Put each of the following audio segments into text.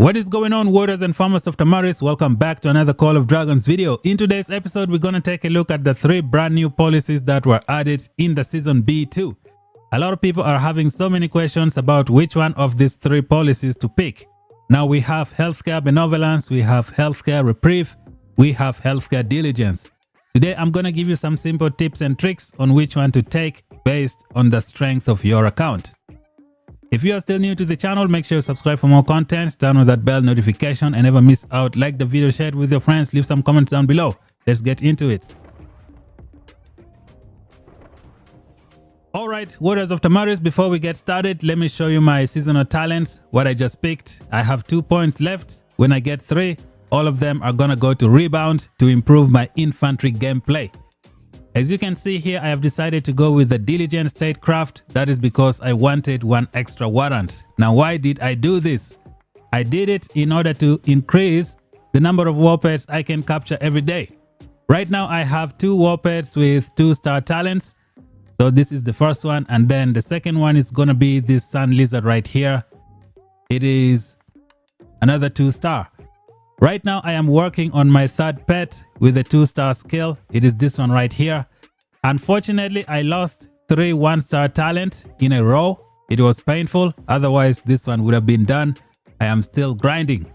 What is going on, warriors and farmers of Tamaris? Welcome back to another Call of Dragons video. In today's episode, we're going to take a look at the 3 brand new policies that were added in the Season B2. A lot of people are having so many questions about which one of these 3 policies to pick. Now we have Healthcare Benevolence, we have Healthcare Reprieve, we have Healthcare Diligence. Today, I'm going to give you some simple tips and tricks on which one to take based on the strength of your account. If you are still new to the channel, make sure you subscribe for more content, turn on that bell notification and never miss out. Like the video, share it with your friends, leave some comments down below. Let's get into it. Alright, warriors of Tamaris, before we get started, let me show you my seasonal talents, what I just picked. I have 2 points left. When I get 3, all of them are gonna go to rebound to improve my infantry gameplay. As you can see here, I have decided to go with the diligent statecraft. That is because I wanted 1 extra warrant. Now, why did I do this? I did it in order to increase the number of war pets I can capture every day. Right now, I have 2 war pets with 2-star talents. So this is the first one. And then the second one is going to be this sun lizard right here. It is another 2-star. Right now, I am working on my 3rd pet with a 2-star skill. It is this one right here. Unfortunately, I lost 3 1-star talent in a row. It was painful. Otherwise, this one would have been done. I am still grinding.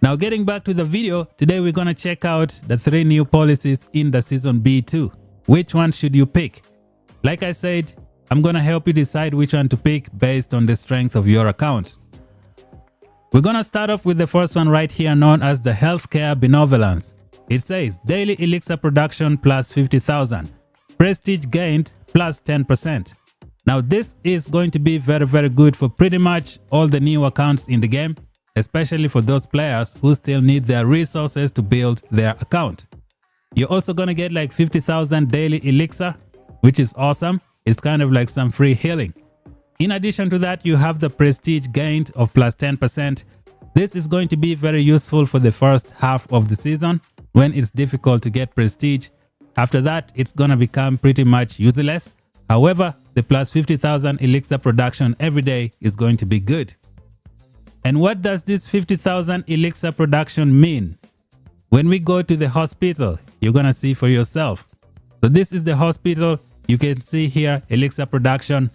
Now, getting back to the video, today we're going to check out the 3 new policies in the Season B2. Which one should you pick? Like I said, I'm going to help you decide which one to pick based on the strength of your account. We're going to start off with the first one right here, known as the Healthcare Benevolence. It says daily elixir production plus 50,000, prestige gained plus 10%. Now this is going to be very good for pretty much all the new accounts in the game, especially for those players who still need their resources to build their account. You're also going to get like 50,000 daily elixir, which is awesome. It's kind of like some free healing. In addition to that, you have the prestige gained of plus 10%. This is going to be very useful for the first half of the season when it's difficult to get prestige. After that, it's going to become pretty much useless. However, the plus 50,000 elixir production every day is going to be good. And what does this 50,000 elixir production mean? When we go to the hospital, you're going to see for yourself. So this is the hospital. You can see here elixir production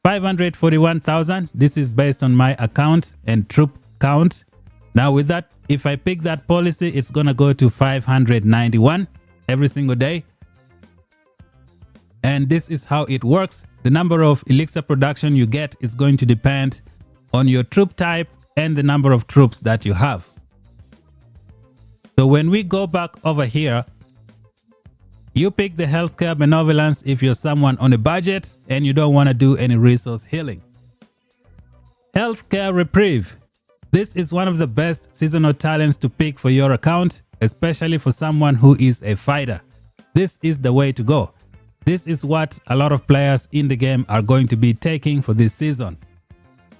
541,000. This is based on my account and troop count. Now with that, if I pick that policy, it's going to go to 591 every single day. And this is how it works. The number of elixir production you get is going to depend on your troop type and the number of troops that you have. So when we go back over here, you pick the Healthcare Benevolence if you're someone on a budget and you don't want to do any resource healing. Healthcare Reprieve. This is one of the best seasonal talents to pick for your account, especially for someone who is a fighter. This is the way to go. This is what a lot of players in the game are going to be taking for this season.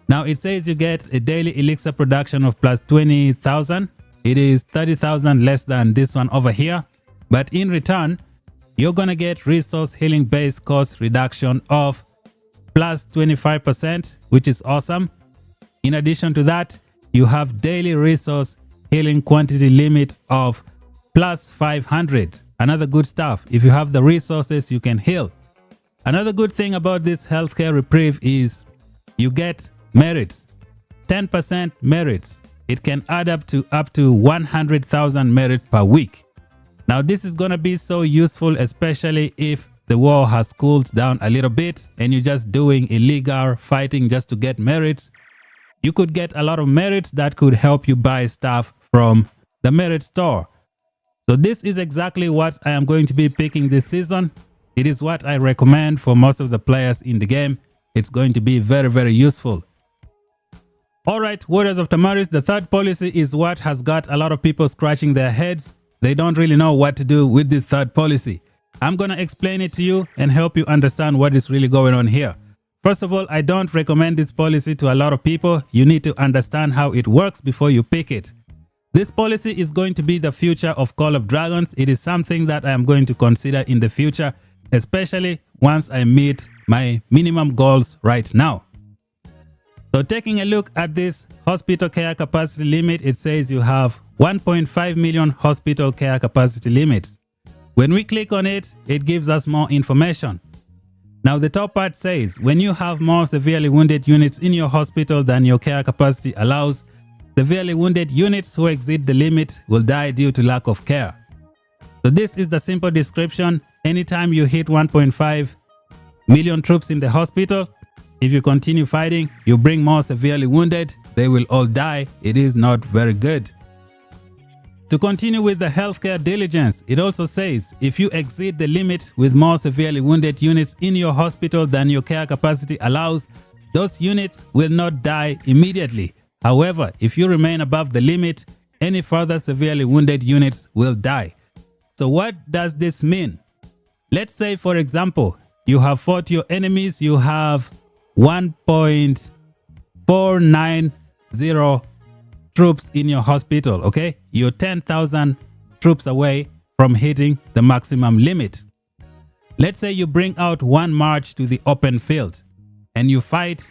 Now it says you get a daily elixir production of plus 20,000. It is 30,000 less than this one over here. But in return, you're going to get resource healing base cost reduction of plus 25%, which is awesome. In addition to that, you have daily resource healing quantity limit of plus 500. Another good stuff. If you have the resources, you can heal. Another good thing about this Healthcare Reprieve is you get merits. 10% merits. It can add up to 100,000 merit per week. Now this is going to be so useful, especially if the war has cooled down a little bit and you're just doing illegal fighting just to get merits. You could get a lot of merits that could help you buy stuff from the merit store. So this is exactly what I am going to be picking this season. It is what I recommend for most of the players in the game. It's going to be very useful. Alright, warriors of Tamaris, the 3rd policy is what has got a lot of people scratching their heads. They don't really know what to do with the 3rd policy. I'm going to explain it to you and help you understand what is really going on here. First of all, I don't recommend this policy to a lot of people. You need to understand how it works before you pick it. This policy is going to be the future of Call of Dragons. It is something that I am going to consider in the future, especially once I meet my minimum goals right now. So taking a look at this hospital care capacity limit, it says you have 1.5 million hospital care capacity limits. When we click on it, it gives us more information. Now the top part says, when you have more severely wounded units in your hospital than your care capacity allows, severely wounded units who exceed the limit will die due to lack of care. So this is the simple description. Anytime you hit 1.5 million troops in the hospital, if you continue fighting, you bring more severely wounded, they will all die. It is not very good. To continue with the healthcare diligence, it also says if you exceed the limit with more severely wounded units in your hospital than your care capacity allows, those units will not die immediately. However, if you remain above the limit, any further severely wounded units will die. So what does this mean? Let's say, for example, you have fought your enemies, you have 1.490 troops in your hospital, okay? You're 10,000 troops away from hitting the maximum limit. Let's say you bring out one march to the open field and you fight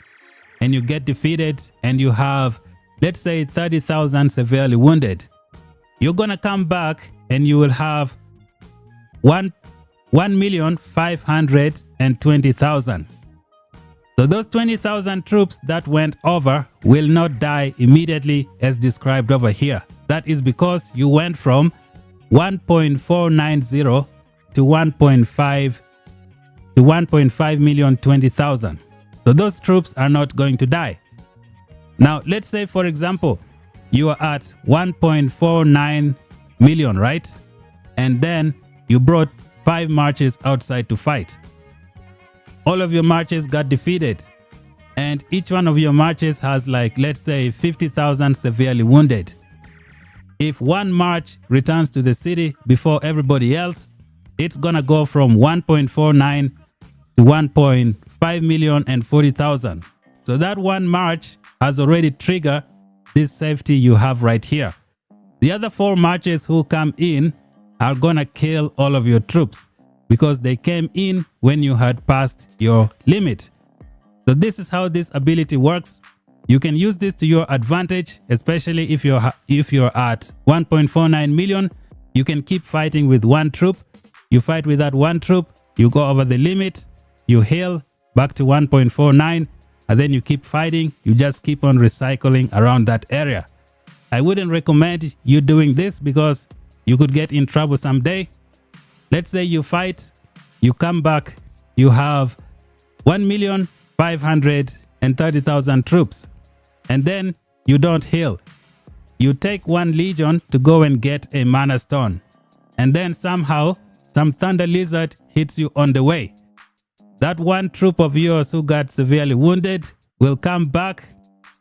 and you get defeated and you have, let's say, 30,000 severely wounded. You're gonna come back and you will have 1,520,000. So those 20,000 troops that went over will not die immediately as described over here. That is because you went from 1.490 to 1.5 million 20,000. So those troops are not going to die. Now let's say, for example, you are at 1.49 million, right? And then you brought 5 marches outside to fight. All of your marches got defeated, and each one of your marches has, like, let's say 50,000 severely wounded. If one march returns to the city before everybody else, it's gonna go from 1.49 to 1.5 million and 40,000. So that one march has already triggered this safety you have right here. The other 4 marches who come in are gonna kill all of your troops, because they came in when you had passed your limit. So this is how this ability works. You can use this to your advantage, especially if you're at 1.49 million. You can keep fighting with one troop. You fight with that one troop, you go over the limit, you heal back to 1.49, and then you keep fighting. You just keep on recycling around that area. I wouldn't recommend you doing this because you could get in trouble someday. Let's say you fight, you come back, you have 1,530,000 troops, and then you don't heal. You take one legion to go and get a mana stone, and then somehow some thunder lizard hits you on the way. That one troop of yours who got severely wounded will come back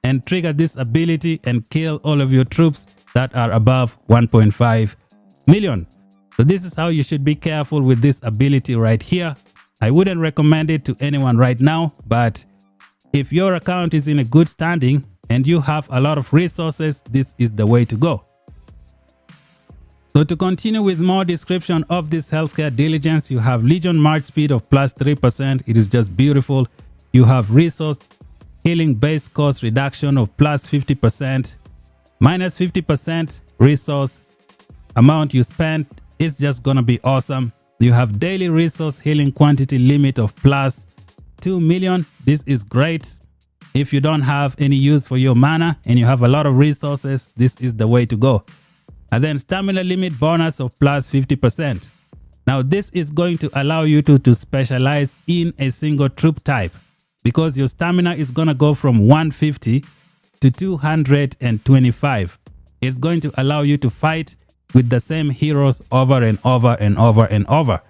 and trigger this ability and kill all of your troops that are above 1.5 million. So this is how you should be careful with this ability right here. I wouldn't recommend it to anyone right now, but if your account is in a good standing and you have a lot of resources, this is the way to go. So to continue with more description of this healthcare diligence, you have Legion March speed of plus 3%. It is just beautiful. You have resource healing base cost reduction of plus 50%, minus 50% resource amount you spend. It's just gonna be awesome. You have daily resource healing quantity limit of plus 2 million. This is great. If you don't have any use for your mana and you have a lot of resources, this is the way to go. And then stamina limit bonus of plus 50%. Now this is going to allow you to specialize in a single troop type, because your stamina is gonna go from 150 to 225. It's going to allow you to fight with the same heroes over and over and over and over.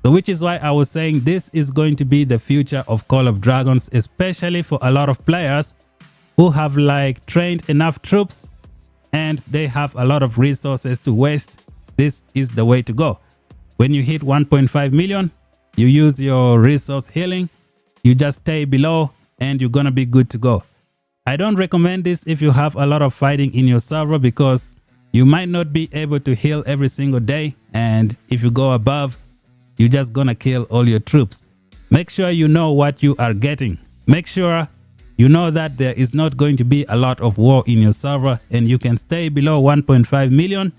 So which is why I was saying this is going to be the future of Call of Dragons, especially for a lot of players who have like trained enough troops and they have a lot of resources to waste. This is the way to go. When you hit 1.5 million, you use your resource healing, you just stay below and you're gonna be good to go. I don't recommend this if you have a lot of fighting in your server, because you might not be able to heal every single day, and if you go above, you're just gonna kill all your troops. Make sure you know what you are getting. Make sure you know that there is not going to be a lot of war in your server and you can stay below 1.5 million,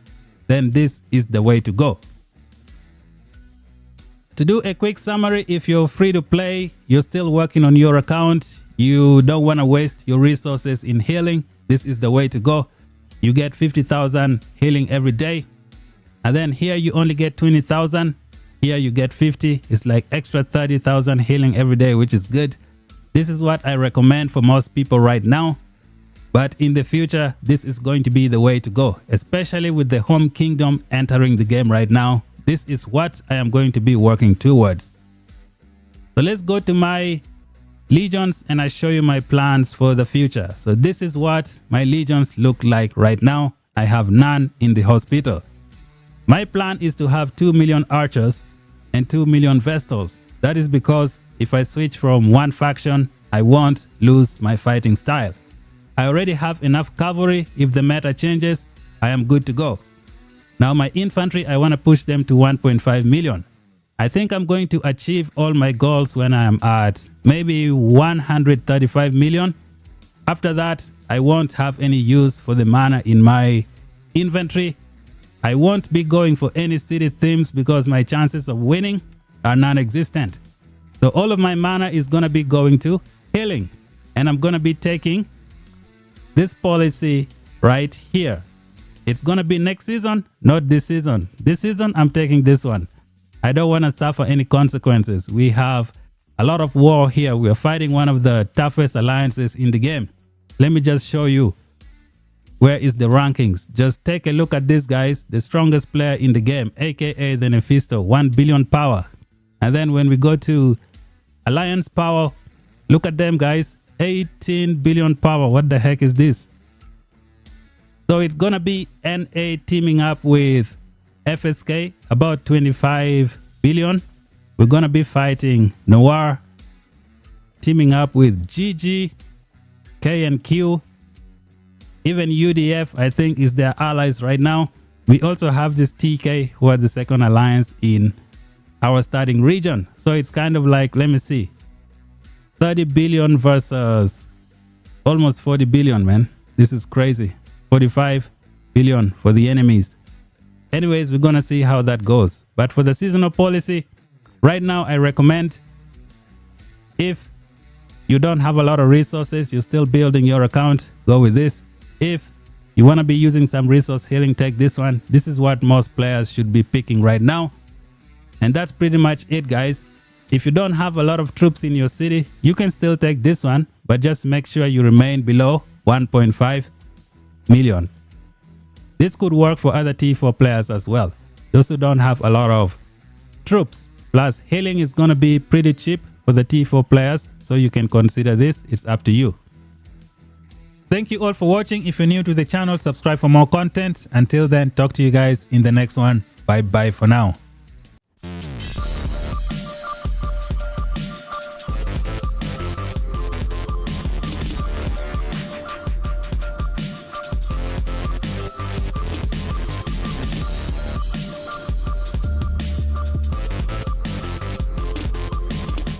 then this is the way to go. To do a quick summary, if you're free to play, you're still working on your account, you don't want to waste your resources in healing, this is the way to go. You get 50,000 healing every day. And then here you only get 20,000. Here you get 50. It's like extra 30,000 healing every day, which is good. This is what I recommend for most people right now. But in the future, this is going to be the way to go, especially with the home kingdom entering the game right now. This is what I am going to be working towards. So let's go to my legions and I show you my plans for the future. So this is what my legions look like right now. I have none in the hospital. My plan is to have 2 million archers and 2 million vestals. That is because if I switch from one faction, I won't lose my fighting style. I already have enough cavalry. If the meta changes, I am good to go. Now my infantry, I want to push them to 1.5 million. I think I'm going to achieve all my goals when I am at maybe 135 million. After that, I won't have any use for the mana in my inventory. I won't be going for any city themes because my chances of winning are non-existent. So all of my mana is going to be going to healing. And I'm going to be taking this policy right here. It's going to be next season, not this season. This season, I'm taking this one. I don't want to suffer any consequences. We have a lot of war here. We are fighting one of the toughest alliances in the game. Let me just show you. Where is the rankings? Just take a look at this, guys. The strongest player in the game, aka the Nephisto, 1 billion power. And then when we go to alliance power, look at them, guys. 18 billion power. What the heck is this? So it's gonna be NA teaming up with FSK, about 25 billion. We're gonna be fighting Noir, teaming up with GG, K and Q. Even UDF, I think, is their allies right now. We also have this TK, who are the second alliance in our starting region. So it's kind of like, let me see, 30 billion versus almost 40 billion, man. This is crazy. 45 billion for the enemies. Anyways, we're gonna see how that goes. But for the seasonal policy, right now I recommend, if you don't have a lot of resources, you're still building your account, go with this. If you want to be using some resource healing, take this one. This is what most players should be picking right now. And that's pretty much it, guys. If you don't have a lot of troops in your city, you can still take this one, but just make sure you remain below 1.5 million. This could work for other T4 players as well, those who don't have a lot of troops. Plus, healing is going to be pretty cheap for the T4 players, so you can consider this. It's up to you. Thank you all for watching. If you're new to the channel, subscribe for more content. Until then, talk to you guys in the next one. Bye bye for now.